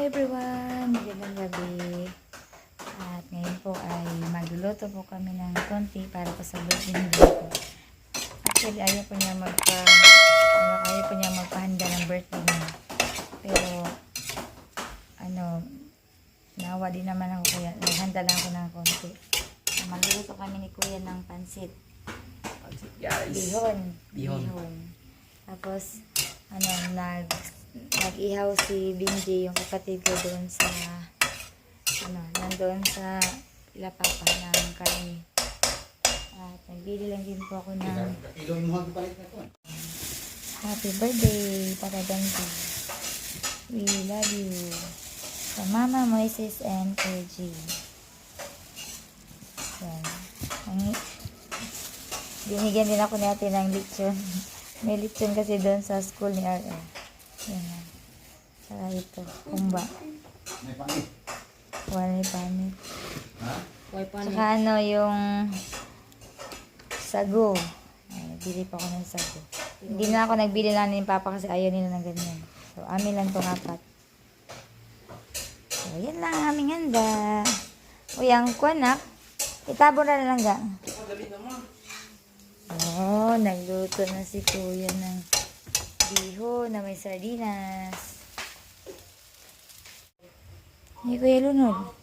everyone! Magandang gabi. At ngayon po ay magluluto po kami ng konti para po sa birthday ni Biko. Actually, ayaw po niya magpahanda ng birthday niya. Pero, nawa din naman ako kaya naghanda lang ako ng konti. Magluluto kami ni Kuya ng pansit. Pansit, guys. Bihon. Tapos, nag-ihaw si Benji, yung kapatid ko doon sa nandoon sa Ilapapa ng karne. At nagbili lang din po ako ng happy birthday para Benji. We love you. Sa Mama Moises and KG. Yan. Binigyan din ako natin ng lechon. May lechon kasi doon sa school ni RL. Yan. Saka ito, kumba. May panit. May panit. Ha? Saka yung sago. Ay, bili pa ako ng sago. Hindi na ako nagbili lang ni Papa kasi ayaw nila ng ganyan. So, amin lang itong apat. So, yan lang ang aming handa. Uy, ang kwanak. Itabo na lang ga. Oh, nagluto na si Kuya ng bihon na may sardinas. Hey, Kuya Lunod.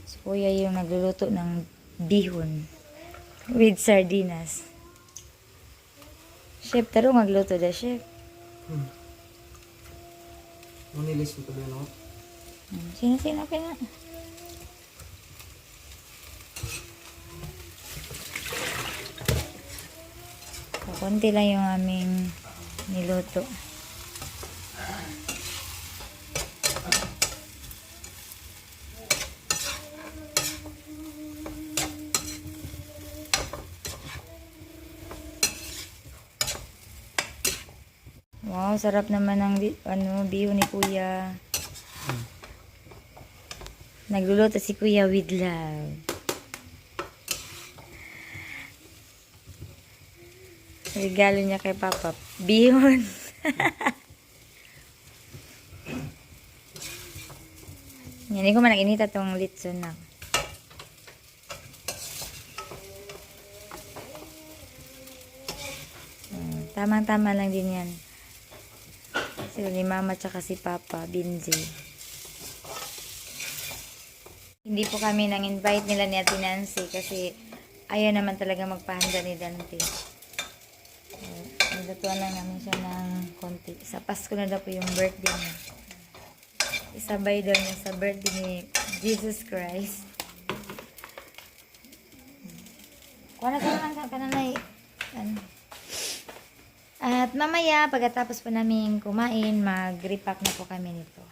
Si Kuya yung nagluluto ng bihon with sardinas. Chef, taro magluto da, Chef. Manilis mo tuloy, no? Sino-sino ka na? Konti lang yung aming niluto. Wow, sarap naman ng bihon ni Kuya. Nagluluto si Kuya with love. Regalo niya kay Papa. Bihon. Yan, hindi ko man naginita itong litson na. Tamang-tama lang din yan. Sila ni Mama tsaka si Papa, Binzi. Hindi po kami nang-invite nila ni Ate Nancy kasi ayaw naman talaga magpahanda ni Dante. Naglutuan lang namin siya ng konti. Sa Pasko na daw po yung birthday niya. Isabay daw niya sa birthday ni Jesus Christ. Kuha na ka na At mamaya, pagkatapos po namin kumain, mag-repack na po kami nito.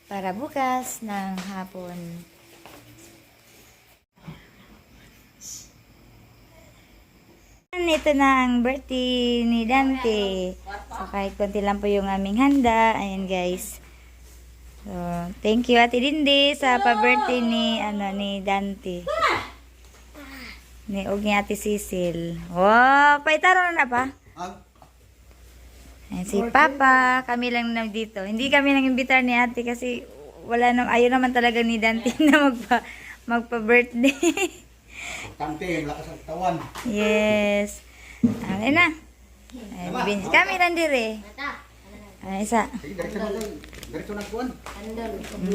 Para bukas ng hapon. Ito na ang birthday ni Dante. So, kahit konti lang po yung aming handa. Ayan, guys. So, thank you, Ate Dindi, sa pa-birthday ni Dante. Ni Ate Cecil. Wow, paitaro na pa. Ayan, si Papa. Kami lang dito. Hindi kami nang-imbitar ni Ate kasi ayaw naman talaga ni Dante na magpa-birthday. Tante, lakas ang tawan. Yes. Ayan na. Kami lang dire. Ay, isa. Sige, diretso na kuwan.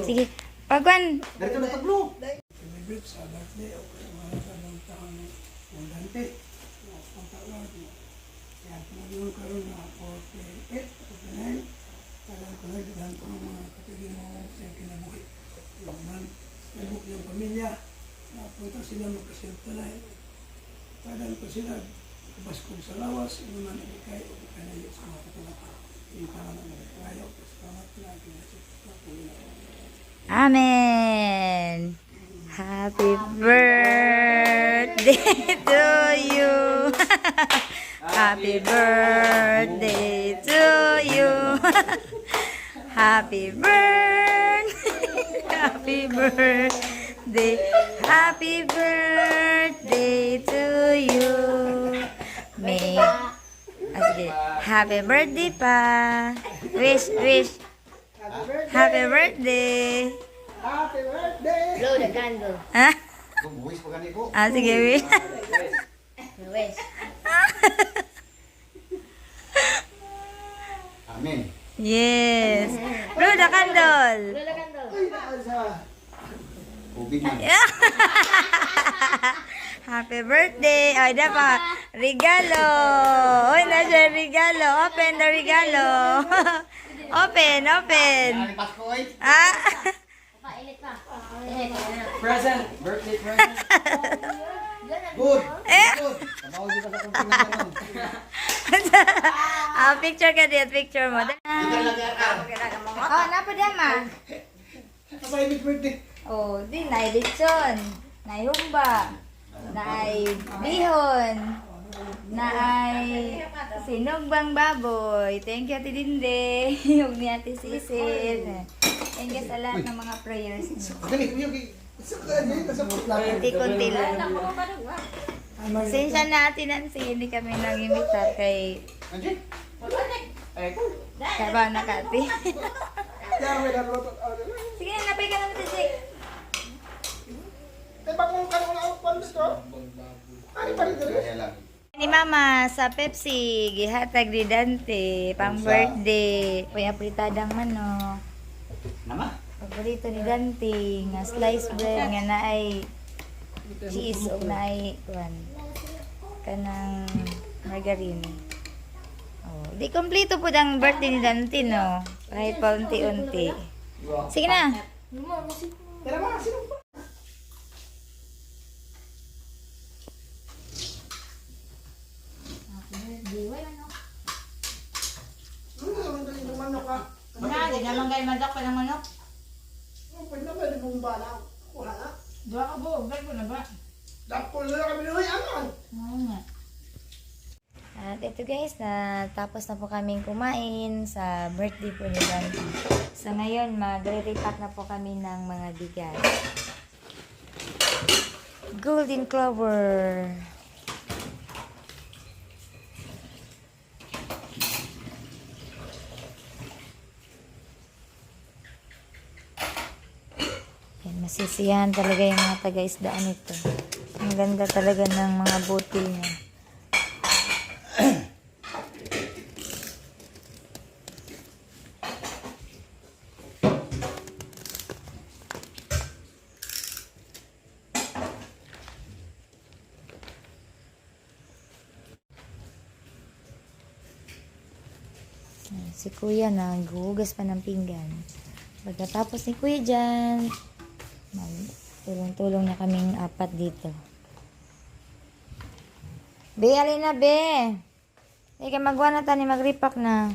Sige. Pagwan. Diretso na taglo. Celebrate sa birthday o kaya mga tanong taon ng Dante. Ang taon niya. Kaya pinagyung karoon na 48, 49. Tagal ko na dito ko ng mga kapatid mo sa kinabuhi. Yung man, yung pamilya. Napunta sila magkasintalay. Tagal ko sila. Kapaskong sa lawas. Yung man ibigay o ikanayo sa mga katulapa. Yung parang nagkayo. Salamat na. Amen. Happy birthday to you. Happy birthday to you. Happy birthday. Happy birthday. Happy birthday to you. Sige. Happy birthday pa. Wish. Happy birthday! Happy birthday! Happy birthday! Blow the candle. Ah, Bubuwis pa gani ko. sige, Will. Wish. Amen. Yes. Blow the candle. Blow the candle. Ay, naan sa... Ubig na. Happy birthday. Ay, dapat. Regalo. Uy, nasa regalo. Open the regalo. Open. Ay, Pasko ay. Ah. Pa, init pa. Init na. Present. Birthday present. Good. Good. Kabaw dito sa kumpanya Picture ka din. Picture mo. Ikaw lang yan. Oh, napa dyan, ma. Happy birthday! Oh, di na lechon, na humba, na bihon, na sinugbang baboy. Thank you, Ate Dinde. Huwag ni Ate Sisil. Thank you sa lahat ng mga prayers niyo. Dali, uyog. Kunti-kunti lang. Pasensya na, Ate Nancy. Hindi kami nag-imitar kay Andiyan. Ay, Kabaw na Kati. Yan, may naluto. Sige, napay ka naman, Tisi. Diba kung kanong na-open dito? Ay, pa rin dito. Kaya lang. Ni Mama sa Pepsi, gihatag ni Dante, pang birthday. Uy, apritadang manok. Mama? Paborito ni Dante, nga sliced bread, nga na ay cheese o na ay kanang margarine. Oh, di kompleto po ang birthday ni Dante, no? Kahit pa unti-unti. Sige na. Tara ba, sino pa? Ang galing ng manok ka. Hindi naman kayo madak pa ng manok. Pwede na pwede mong bala. Kuha na. Diba ka po, vlog ko na ba? Dapol na kami nung yaman. Oo nga. At ito guys, tapos na po kaming kumain sa birthday po ni Dante. So ngayon, magre-repack na po kami ng mga bigas. Golden Clover. Yan, masisiyahan talaga yung mga taga-isdaan nito. Ang ganda talaga ng mga butil niya. Si Kuya naghuhugas pa ng pinggan. Pagkatapos ni Kuya dyan, tulong-tulong na kaming apat dito. Be, alin na, be. Ika, magwa na tani, mag-repack na.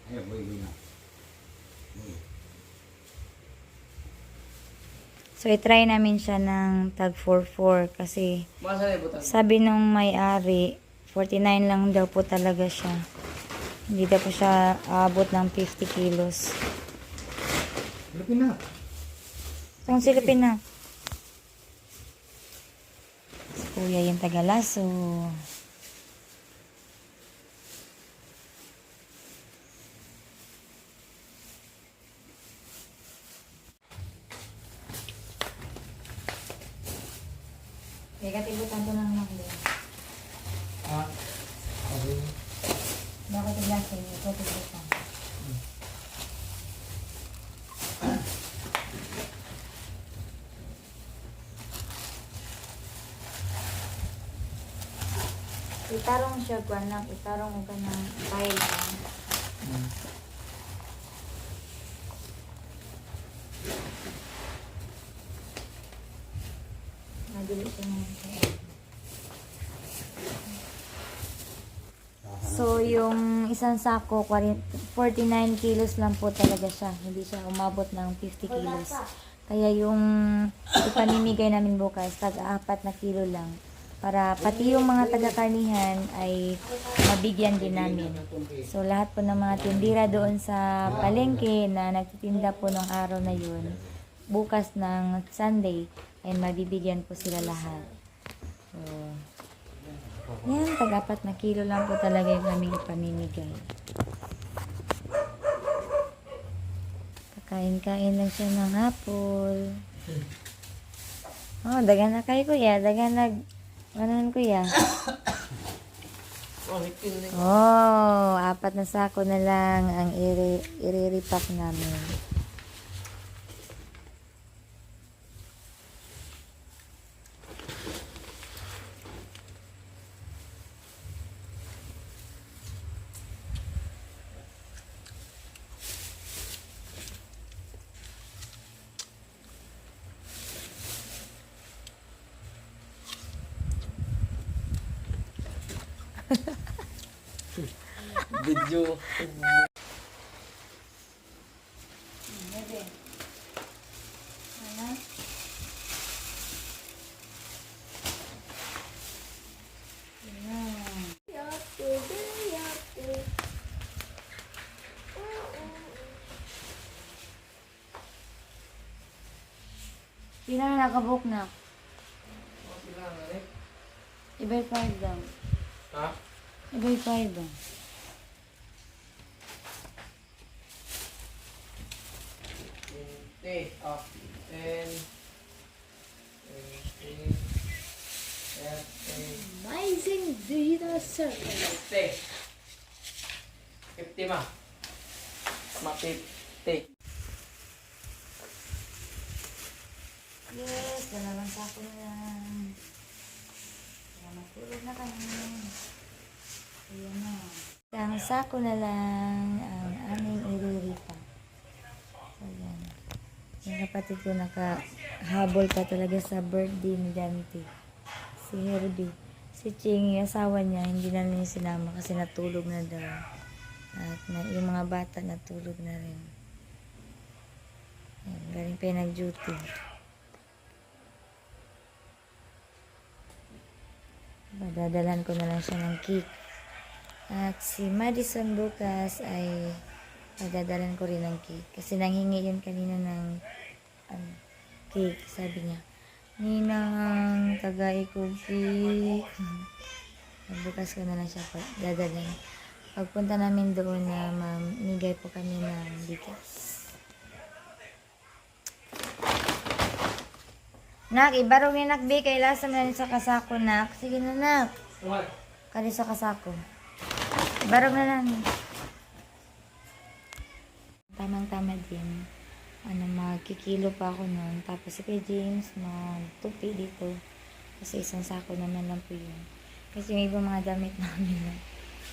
Ayun, buhay na. So, itry namin siya ng tag 4-4 kasi sabi nung may-ari, 49 lang daw po talaga siya. Hindi daw po siya abot ng 50 kilos. Lupin na. Itong silipin na. Si Kuya yung tagalaso. Kaya katibutan ko ng mga din. Ah. Okay. Bakit iglaso yun? Ito tibutan. Itarong siya ko lang. Itarong ka ng file lang. Madali siya naman siya. So, yung isang sako, 49 kilos lang po talaga siya. Hindi siya umabot ng 50 kilos. Kaya yung ipamimigay namin bukas, tag-4 na kilo lang. Para pati yung mga taga-karnihan ay mabigyan din namin. So, lahat po ng mga tindira doon sa palengke na nagtitinda po ng araw na yun, bukas ng Sunday ay mabibigyan po sila lahat. So, yan, tag-4 na kilo lang po talaga yung aming ipamimigay. Kakain-kain lang siya ng hapon. Oh, dagan na kayo kuya. Dagan nag... Ano kuya? Oh, 4 na sako na lang ang i-repack namin. Video. Bebe. Ano? Sino na nakabook na? Ibay 5 daw. Ha? Ibay 5 daw. 20. Oh. 10. 20. 30. Amazing digital circle. 50. 50 ma. Ma 50. Yes, 2 sako na lang. Kaya matulog na kami. Ayan na. 1 sako na lang ang aming iriripa. So, yan. Yung kapatid ko nakahabol pa talaga sa birthday ni Dante. Si Herbie. Si Ching, yung asawa niya, hindi na niya sinama kasi natulog na daw. At yung mga bata natulog na rin. Ayan, galing pa yung nag-duty. Padadalan ko na lang siya ng cake. At si Madison bukas ay padadalan ko rin ng cake. Kasi nanghingi yun kanina ng cake. Sabi niya, Ninang, tagay ko cake. Bukas ko na lang siya dadalhin. Pagpunta namin doon na mamigay po kami ng bigas. Nak, ibarong ni Nakbi, kay lasa na sa kasako, Nak. Sige na, Nak. What? Kali sa kasako. Ibarong na lang. Tamang-tama din. Magkikilo pa ako noon. Tapos si Kuya James, magtupi dito. Kasi 1 sako naman lang po yun. Kasi yung ibang mga damit namin na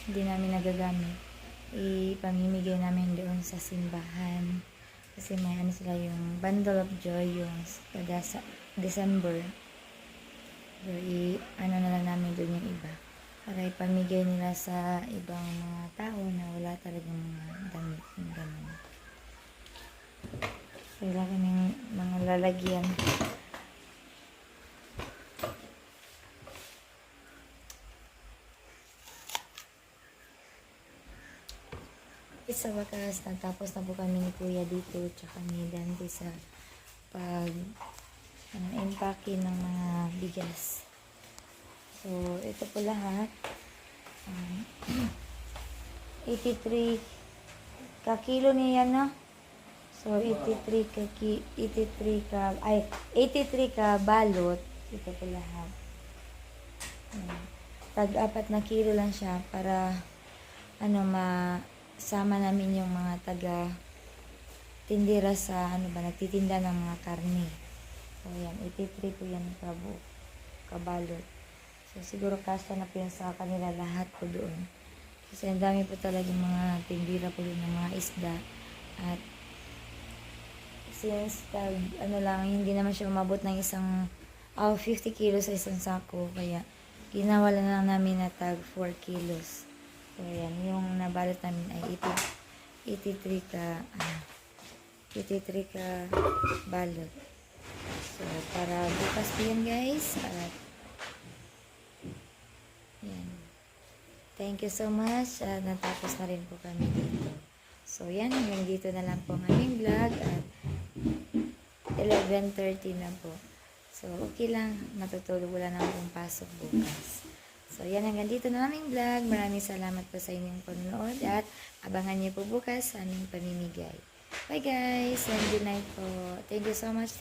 hindi namin nagagamit, ipamimigay namin doon sa simbahan. Kasi may sila yung Bundle of Joy, yung kada sa December. So, na lang namin doon yung iba. Para ipamigay nila sa ibang mga tao na wala talagang mga damit. Yung ganun. So, wala kaming mga lalagyan. Sa wakas, natapos na po kami ni Kuya dito, tsaka ni Dante sa pag-impake ng mga bigas. So, ito po lahat. 83 ka kilo niya na. So, 83 ka balot. Ito po lahat. Tag-4 na kilo lang siya para sama namin yung mga taga tindera sa nagtitinda ng mga karne. So yan, 83 po yan kabalot. So siguro kasa na po yan sa kanila lahat po doon. Kasi ang dami po talaga mga tindera po doon ng mga isda. At since hindi naman siya umabot ng 50 kilos sa 1 sako, kaya ginawa lang namin na tag 4 kilos. So, yan. Yung nabalot namin ay 83 ka balot. So, para bukas po yan, guys. At, yan. Thank you so much. Natapos na rin po kami dito. So, yan. Hanggang dito na lang po ang aming vlog. At, 11:30 na po. So, okay lang. Matutulog, wala na akong pasok bukas. So, yan, hanggang dito na aming vlog. Maraming salamat po sa inyong panonood at abangan niyo po bukas sa aming pamimigay. Bye guys, and good night po. Thank you so much.